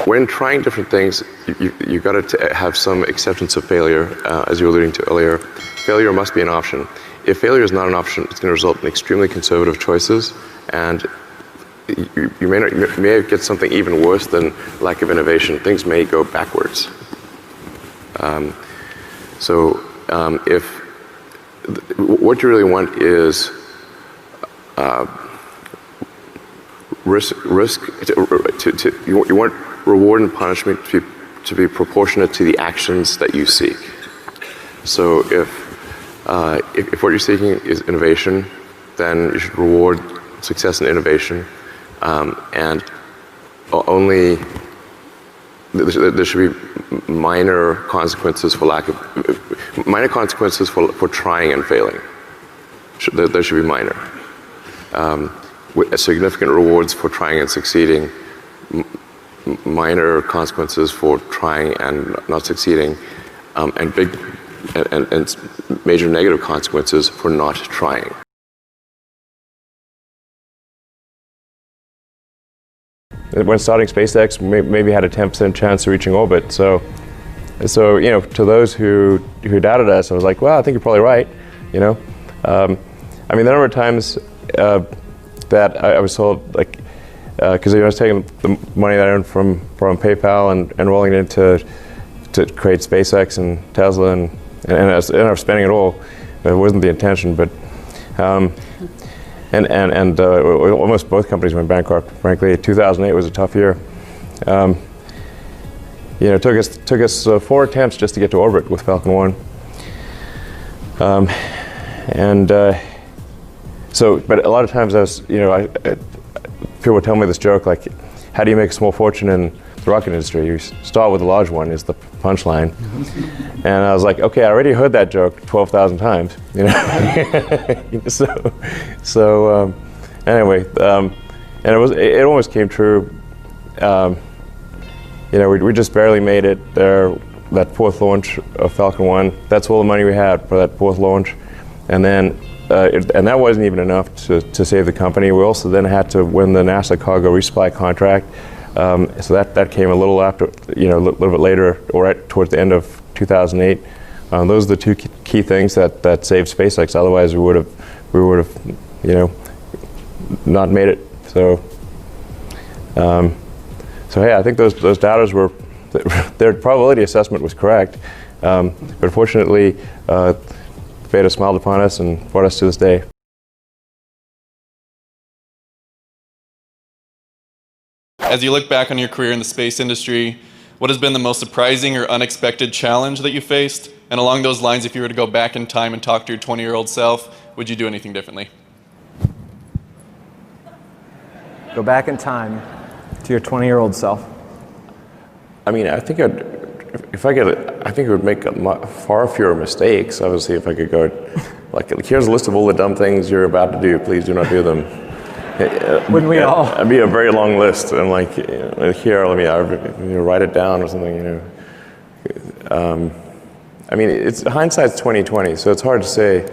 when trying different things, you've got to have some acceptance of failure, as you were alluding to earlier. Failure must be an option. If failure is not an option, it's going to result in extremely conservative choices, and you may get something even worse than lack of innovation. Things may go backwards. If what you really want is you want reward and punishment to be proportionate to the actions that you seek. So if what you're seeking is innovation, then you should reward success in innovation, and only there should be minor consequences for trying and failing. There should be minor. With significant rewards for trying and succeeding, minor consequences for trying and not succeeding, and major negative consequences for not trying. When starting SpaceX, maybe had a 10% chance of reaching orbit. So to those who doubted us, I was like, well, I think you're probably right. The number of times that I was told, like, because I was taking the money that I earned from PayPal and rolling it into to create SpaceX and Tesla, and I ended up spending it all. It wasn't the intention, but almost both companies went bankrupt. Frankly, 2008 was a tough year. It took us 4 attempts just to get to orbit with Falcon 1. But a lot of times people would tell me this joke, like, how do you make a small fortune in the rocket industry? You start with a large one, is the punchline. And I was like, okay, I already heard that joke 12,000 times, Anyway, and it almost came true. We just barely made it there, that 4th launch of Falcon 1. That's all the money we had for that 4th launch. And then, and that wasn't even enough to save the company. We also then had to win the NASA cargo resupply contract. So that came a little after, a little bit later, or right towards the end of 2008. Those are the 2 key things that saved SpaceX. Otherwise, we would have, not made it. So hey, I think those doubters their probability assessment was correct. But fortunately, fate has smiled upon us and brought us to this day. As you look back on your career in the space industry, what has been the most surprising or unexpected challenge that you faced? And along those lines, if you were to go back in time and talk to your 20-year-old self, would you do anything differently? Go back in time to your 20-year-old self. I think it would make far fewer mistakes. Obviously, if I could go, like, here's a list of all the dumb things you're about to do. Please do not do them. Wouldn't we all? It'd be a very long list, and like, here, let me write it down or something. It's hindsight's 20/20, so it's hard to say.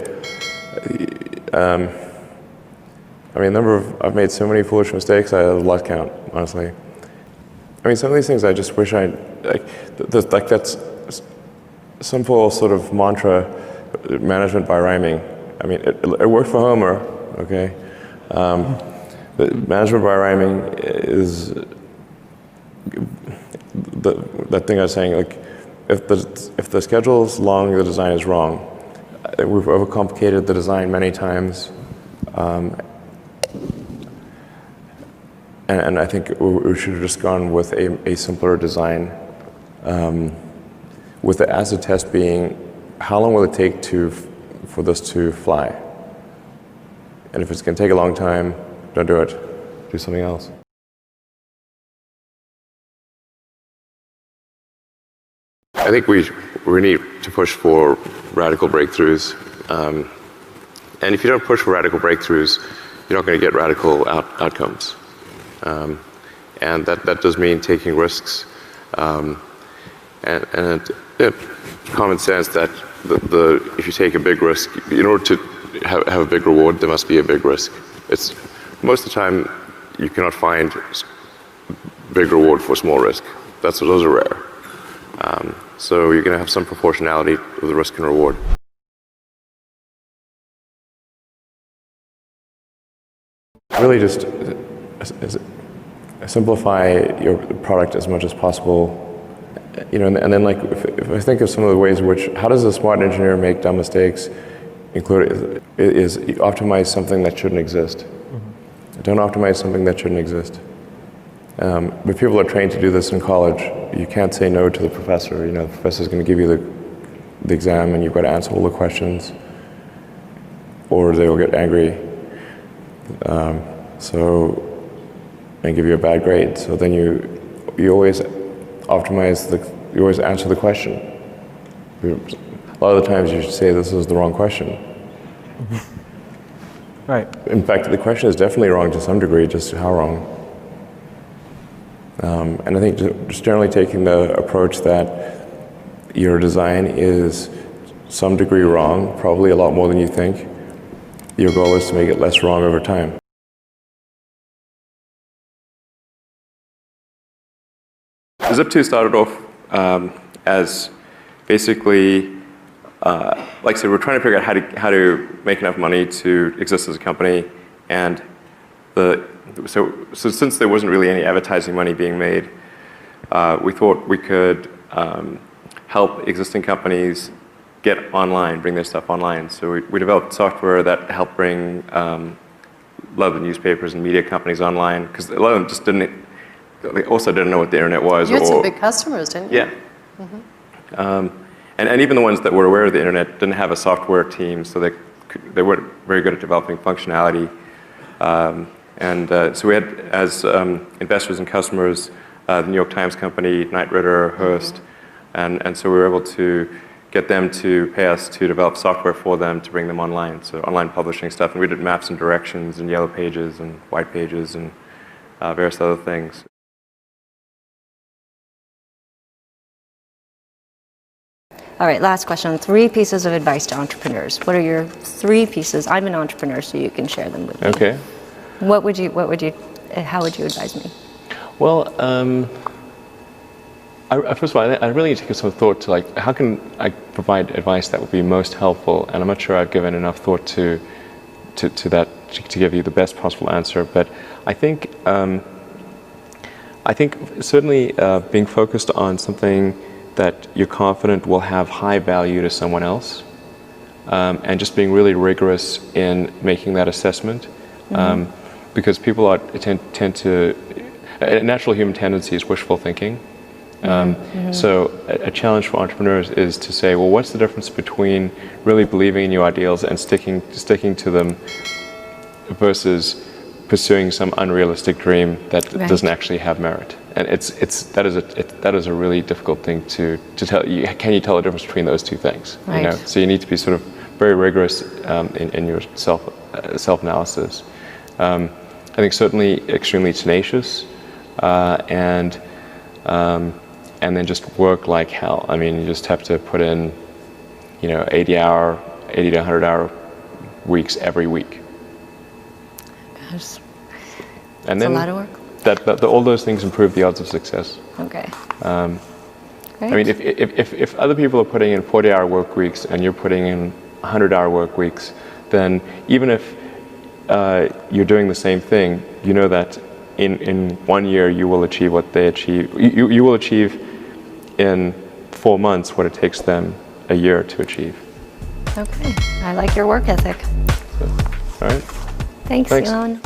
I've made so many foolish mistakes. I lost count, honestly. Some of these things I just wish that's some full sort of mantra, management by rhyming. It worked for Homer, okay? But management by rhyming is that thing I was saying, like, if the schedule is long, the design is wrong. We've overcomplicated the design many times. And I think we should have just gone with a simpler design, with the acid test being, how long will it take for this to fly? And if it's going to take a long time, don't do it. Do something else. I think we need to push for radical breakthroughs. And if you don't push for radical breakthroughs, you're not going to get radical outcomes. And that does mean taking risks. Common sense that if you take a big risk, in order to have a big reward, there must be a big risk. Most of the time, you cannot find big reward for small risk. Those are rare. So you're going to have some proportionality with the risk and reward. Really just simplify your product as much as possible. And then like if I think of some of the ways in which, how does a smart engineer make dumb mistakes, is you optimize something that shouldn't exist. Don't optimize something that shouldn't exist. But people are trained to do this in college. You can't say no to the professor. The professor's going to give you the exam and you've got to answer all the questions or they will get angry. And give you a bad grade. So then you always optimize you always answer the question. A lot of the times you should say this is the wrong question. Right. In fact, the question is definitely wrong to some degree, just how wrong. And I think just generally taking the approach that your design is some degree wrong, probably a lot more than you think. Your goal is to make it less wrong over time. Zip2 started off as basically, like I said, we're trying to figure out how to make enough money to exist as a company, and so since there wasn't really any advertising money being made, we thought we could help existing companies get online, bring their stuff online. So we developed software that helped bring a lot of the newspapers and media companies online, because a lot of them just they also didn't know what the internet was. You had some big customers, didn't you? Yeah. Mm-hmm. And even the ones that were aware of the internet didn't have a software team, so they weren't very good at developing functionality. So we had, as investors and customers, the New York Times Company, Knight Ridder, Hearst, and so we were able to get them to pay us to develop software for them to bring them online, so online publishing stuff. And we did maps and directions and yellow pages and white pages and various other things. All right, last question. 3 pieces of advice to entrepreneurs. What are your 3 pieces? I'm an entrepreneur, so you can share them with me. Okay. How would you advise me? Well, first of all, I really need to give some thought to how can I provide advice that would be most helpful, and I'm not sure I've given enough thought to that to give you the best possible answer. But I think certainly being focused on something that you're confident will have high value to someone else, and just being really rigorous in making that assessment, because people tend to, a natural human tendency is wishful thinking. So a challenge for entrepreneurs is to say, well, what's the difference between really believing in your ideals and sticking to them versus pursuing some unrealistic dream that doesn't actually have merit? And that is a really difficult thing to tell you. Can you tell the difference between those two things? Right. So you need to be sort of very rigorous in your self-analysis. I think certainly extremely tenacious, and then just work like hell. I mean, you just have to put in, 80 to 100-hour weeks every week. Gosh, And that's then a lot of work. all those things improve the odds of success. Okay. I mean, if other people are putting in 40-hour work weeks and you're putting in 100-hour work weeks, then even if you're doing the same thing, you know that in 1 year you will achieve what they achieve. You will achieve in 4 months what it takes them a year to achieve. Okay. I like your work ethic. So, all right. Thanks, Thanks. Elon.